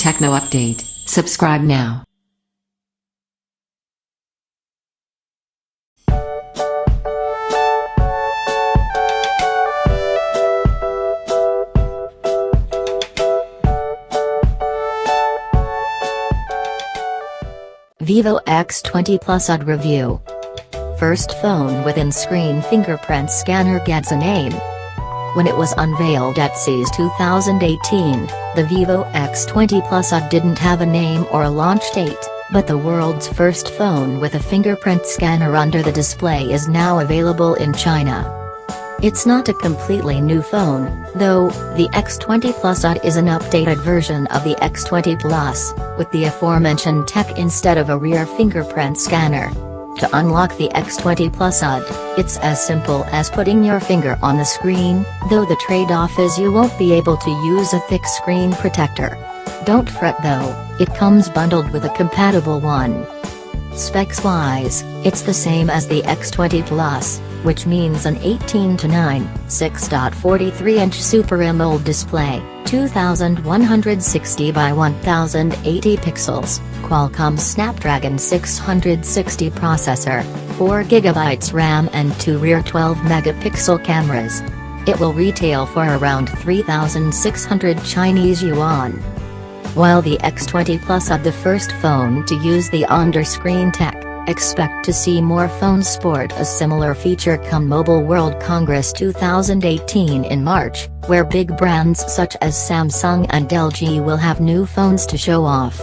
Techno update. Subscribe now. Vivo X20 Plus UD review. First phone with in-screen fingerprint scanner gets a name. When it was unveiled at CES 2018, the Vivo X20 Plus UD didn't have a name or a launch date, but the world's first phone with a fingerprint scanner under the display is now available in China. It's not a completely new phone, though. The X20 Plus UD is an updated version of the X20 Plus, with the aforementioned tech instead of a rear fingerprint scanner. To unlock the X20 Plus UD, it's as simple as putting your finger on the screen, though the trade-off is you won't be able to use a thick screen protector. Don't fret though, it comes bundled with a compatible one. Specs-wise, it's the same as the X20 Plus, which means an 18:9, 6.43-inch Super AMOLED display, 2160 by 1080 pixels, Qualcomm Snapdragon 660 processor, 4GB RAM and 2 rear 12-megapixel cameras. It will retail for around 3,600 Chinese yuan. While the X20 Plus UD the first phone to use the under-screen tech, expect to see more phones sport a similar feature come Mobile World Congress 2018 in March, where big brands such as Samsung and LG will have new phones to show off.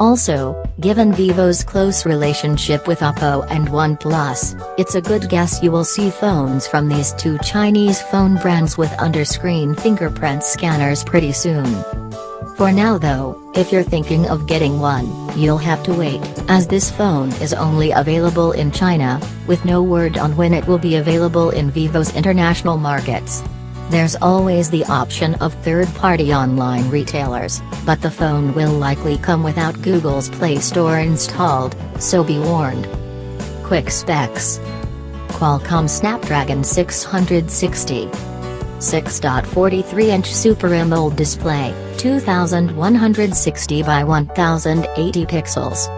Also, given Vivo's close relationship with Oppo and OnePlus, it's a good guess you will see phones from these two Chinese phone brands with under-screen fingerprint scanners pretty soon. For now though, if you're thinking of getting one, you'll have to wait, as this phone is only available in China, with no word on when it will be available in Vivo's international markets. There's always the option of third-party online retailers, but the phone will likely come without Google's Play Store installed, so be warned. Quick specs. Qualcomm Snapdragon 660. 6.43-inch Super AMOLED display, 2160 by 1080 pixels.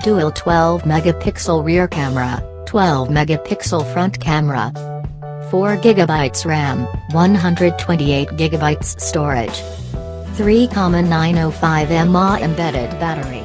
Dual 12-megapixel rear camera, 12-megapixel front camera. 4GB RAM, 128GB storage. 3,905 mAh embedded battery.